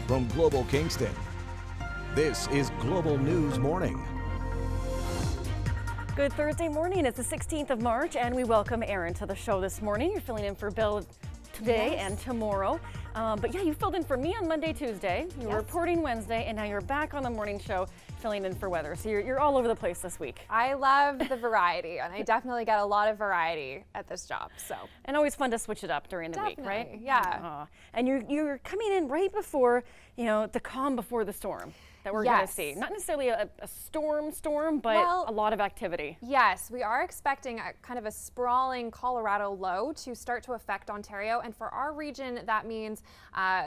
From Global Kingston, this is Global News Morning. Good Thursday morning. It's the 16th of March, and we welcome Erin to the show this morning. You're filling in for Bill today and tomorrow. But yeah, you filled in for me on Monday, Tuesday. You were reporting Wednesday, and now you're back on the morning show filling in for weather. So you're all over the place this week. I love the variety, and I definitely got a lot of variety at this job. So and always fun to switch it up during the week, right? Yeah. And you're coming in right before, the calm before the storm that we're going to see. Not necessarily a storm, but a lot of activity. Yes, we are expecting a kind of a sprawling Colorado low to start to affect Ontario. And for our region, that means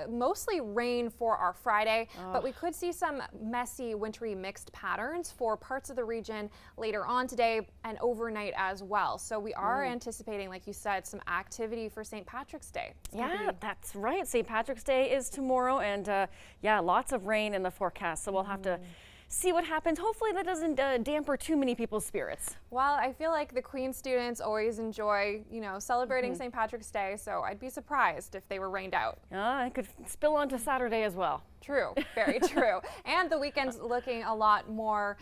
mostly rain for our Friday, but we could see some messy, wintry mixed patterns for parts of the region later on today and overnight as well. So we are anticipating, like you said, some activity for St. Patrick's Day. Yeah, that's right. St. Patrick's Day is tomorrow, and lots of rain in the forecast. So we'll have to see what happens. Hopefully that doesn't damper too many people's spirits. Well, I feel like the Queen students always enjoy, celebrating St. Patrick's Day, so I'd be surprised if they were rained out. It could spill onto Saturday as well. True, very true. And the weekend's looking a lot more,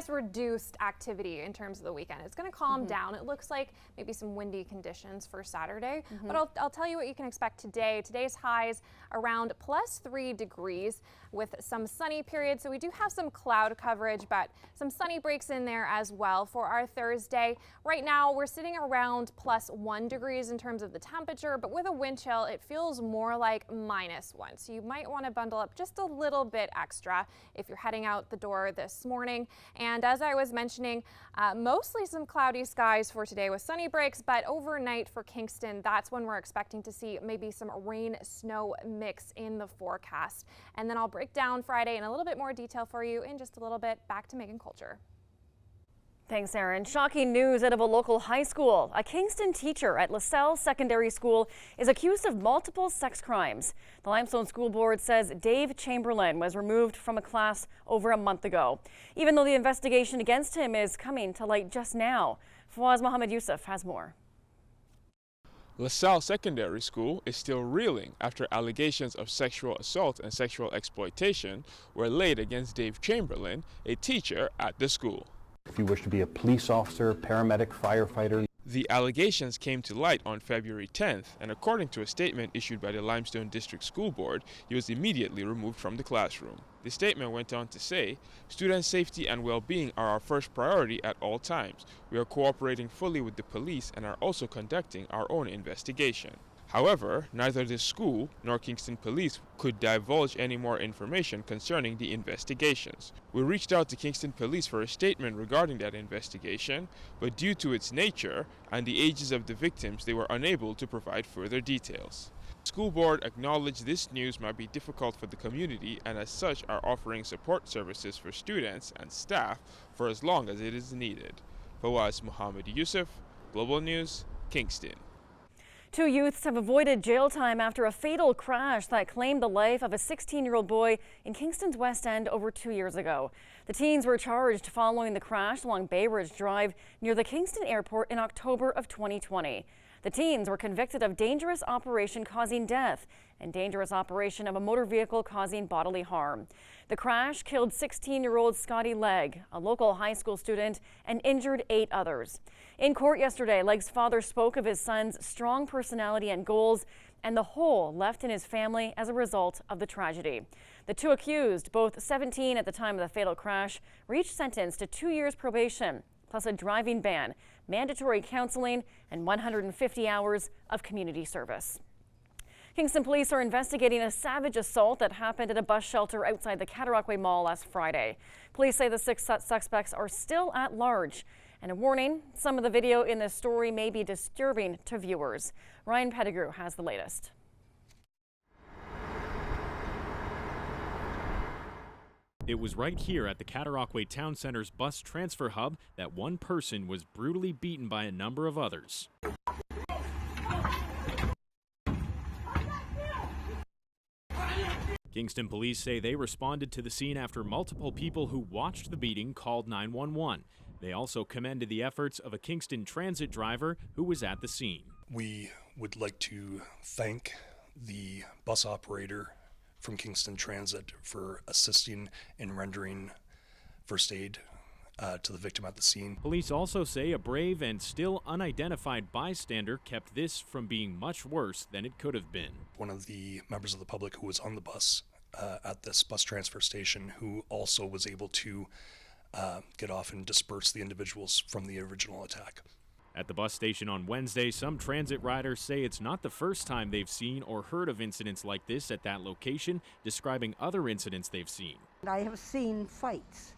reduced activity in terms of the weekend. It's going to calm down. It looks like maybe some windy conditions for Saturday, but I'll tell you what you can expect today. Today's highs around +3 degrees with some sunny periods. So we do have some cloud coverage, but some sunny breaks in there as well for our Thursday. Right now, we're sitting around +1 degrees in terms of the temperature, but with a wind chill, it feels more like -1. So you might want to bundle up just a little bit extra if you're heading out the door this morning. And as I was mentioning, mostly some cloudy skies for today with sunny breaks, but overnight for Kingston, that's when we're expecting to see maybe some rain snow mix in the forecast. And then I'll break down Friday in a little bit more detail for you in just a little bit. Back to Megan Coulter. Thanks, Erin. Shocking news out of a local high school. A Kingston teacher at LaSalle Secondary School is accused of multiple sex crimes. The Limestone School Board says Dave Chamberlain was removed from a class over a month ago, even though the investigation against him is coming to light just now. Fawaz Mohammed Yusuf has more. LaSalle Secondary School is still reeling after allegations of sexual assault and sexual exploitation were laid against Dave Chamberlain, a teacher at the school. If you wish to be a police officer, paramedic, firefighter. The allegations came to light on February 10th, and according to a statement issued by the Limestone District School Board, he was immediately removed from the classroom. The statement went on to say, "Student safety and well-being are our first priority at all times. We are cooperating fully with the police and are also conducting our own investigation." However, neither the school nor Kingston Police could divulge any more information concerning the investigations. We reached out to Kingston Police for a statement regarding that investigation, but due to its nature and the ages of the victims, they were unable to provide further details. The school board acknowledged this news might be difficult for the community and as such are offering support services for students and staff for as long as it is needed. Fawaz Mohammed Yusuf, Global News, Kingston. 2 youths have avoided jail time after a fatal crash that claimed the life of a 16-year-old boy in Kingston's West End over 2 years ago. The teens were charged following the crash along Bay Ridge Drive near the Kingston Airport in October of 2020. The teens were convicted of dangerous operation causing death and dangerous operation of a motor vehicle causing bodily harm. The crash killed 16-year-old Scotty Legg, a local high school student, and injured 8 others. In court yesterday, Legg's father spoke of his son's strong personality and goals and the hole left in his family as a result of the tragedy. The 2 accused, both 17 at the time of the fatal crash, reached sentence to 2 years probation, plus a driving ban, mandatory counseling, and 150 hours of community service. Kingston police are investigating a savage assault that happened at a bus shelter outside the Cataraqui Mall last Friday. Police say the 6 suspects are still at large. And a warning, some of the video in this story may be disturbing to viewers. Ryan Pettigrew has the latest. It was right here at the Cataraqui Town Center's bus transfer hub that one person was brutally beaten by a number of others. Kingston police say they responded to the scene after multiple people who watched the beating called 911. They also commended the efforts of a Kingston Transit driver who was at the scene. We would like to thank the bus operator from Kingston Transit for assisting in rendering first aid to the victim at the scene. Police also say a brave and still unidentified bystander kept this from being much worse than it could have been. One of the members of the public who was on the bus at this bus transfer station, who also was able to get off and disperse the individuals from the original attack. At the bus station on Wednesday, some transit riders say it's not the first time they've seen or heard of incidents like this at that location, describing other incidents they've seen. I have seen fights,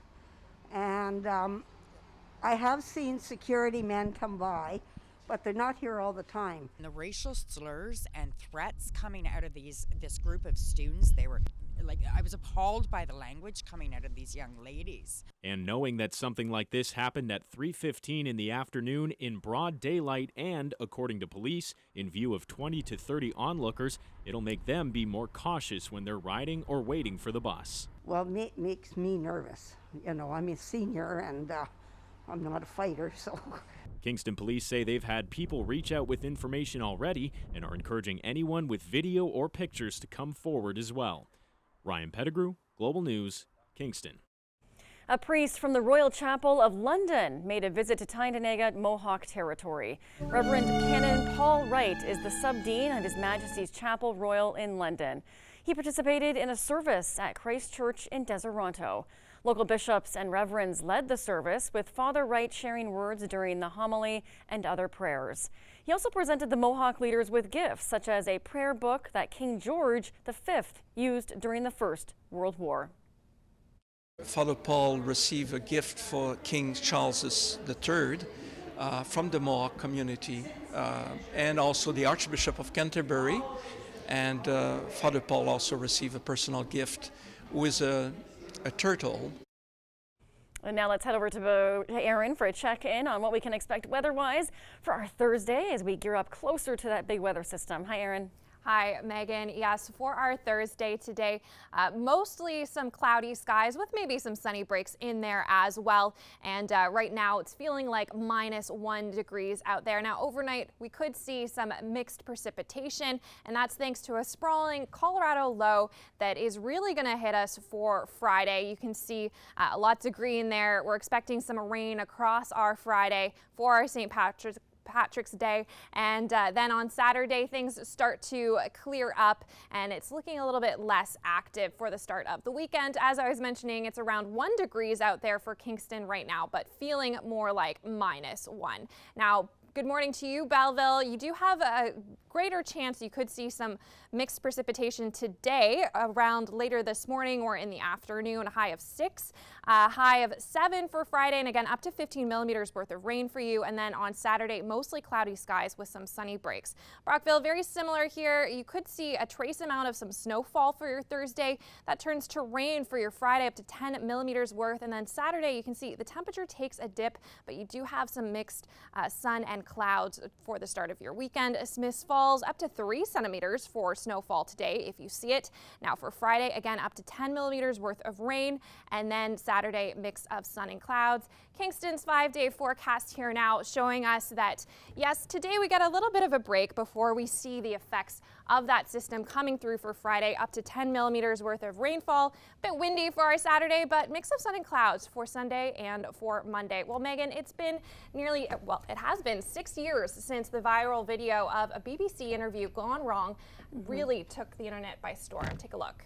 and I have seen security men come by, but they're not here all the time. The racial slurs and threats coming out of this group of students, they were like, I was appalled by the language coming out of these young ladies. And knowing that something like this happened at 3:15 in the afternoon in broad daylight and, according to police, in view of 20 to 30 onlookers, it'll make them be more cautious when they're riding or waiting for the bus. Well, it makes me nervous. You know, I'm a senior and I'm not a fighter, so. Kingston police say they've had people reach out with information already and are encouraging anyone with video or pictures to come forward as well. Ryan Pettigrew, Global News, Kingston. A priest from the Royal Chapel of London made a visit to Tyendinaga Mohawk territory. Reverend Canon Paul Wright is the sub-dean at His Majesty's Chapel Royal in London. He participated in a service at Christ Church in Deseronto. Local bishops and reverends led the service, with Father Wright sharing words during the homily and other prayers. He also presented the Mohawk leaders with gifts, such as a prayer book that King George V used during the First World War. Father Paul received a gift for King Charles III from the Mohawk community and also the Archbishop of Canterbury. And Father Paul also received a personal gift, who is a turtle. And now let's head over to Aaron for a check-in on what we can expect weather-wise for our Thursday as we gear up closer to that big weather system. Hi, Aaron. Hi, Megan. Yes, for our Thursday today, mostly some cloudy skies with maybe some sunny breaks in there as well. And right now it's feeling like -1 degrees out there. Now overnight we could see some mixed precipitation, and that's thanks to a sprawling Colorado low that is really going to hit us for Friday. You can see lots of green there. We're expecting some rain across our Friday for our St. Patrick's Day, and then on Saturday things start to clear up and it's looking a little bit less active for the start of the weekend. As I was mentioning, it's around 1 degrees out there for Kingston right now, but feeling more like -1. Now, good morning to you, Belleville. You do have a greater chance you could see some mixed precipitation today around later this morning or in the afternoon. A high of 6, high of 7 for Friday, and again up to 15 millimeters worth of rain for you. And then on Saturday, mostly cloudy skies with some sunny breaks. Brockville, very similar here. You could see a trace amount of some snowfall for your Thursday. That turns to rain for your Friday, up to 10 millimeters worth. And then Saturday, you can see the temperature takes a dip, but you do have some mixed sun and clouds for the start of your weekend. Smiths Falls, up to 3 centimeters for snowfall today if you see it. Now for Friday, again up to 10 millimeters worth of rain, and then Saturday mix of sun and clouds. Kingston's 5-day forecast here now showing us that yes, today we get a little bit of a break before we see the effects of that system coming through for Friday, up to 10 millimeters worth of rainfall. A bit windy for our Saturday, but mix of sun and clouds for Sunday and for Monday. Well, Megan, it's been it has been 6 years since the viral video of a BBC interview gone wrong really took the internet by storm. Take a look.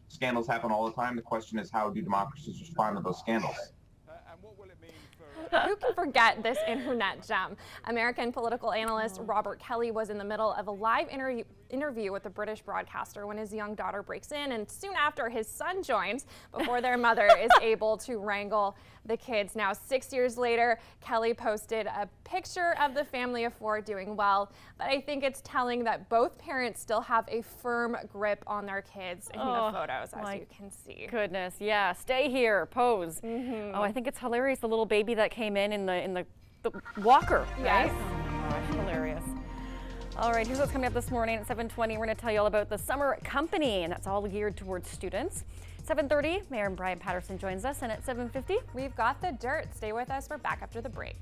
Scandals happen all the time. The question is, how do democracies respond to those scandals? Who can forget this internet gem? American political analyst Robert Kelly was in the middle of a live interview with a British broadcaster when his young daughter breaks in, and soon after his son joins before their mother is able to wrangle the kids. Now 6 years later, Kelly posted a picture of the family of 4 doing well, but I think it's telling that both parents still have a firm grip on their kids in the photos, as you can see. Goodness, yeah, stay here, pose. Oh, I think it's hilarious, the little baby that came in the walker, right? Yes. Oh my gosh, hilarious. All right, here's what's coming up this morning at 7:20. We're going to tell you all about the Summer Company, and that's all geared towards students. 7:30, Mayor Brian Patterson joins us, and at 7:50, we've got the dirt. Stay with us. We're back after the break.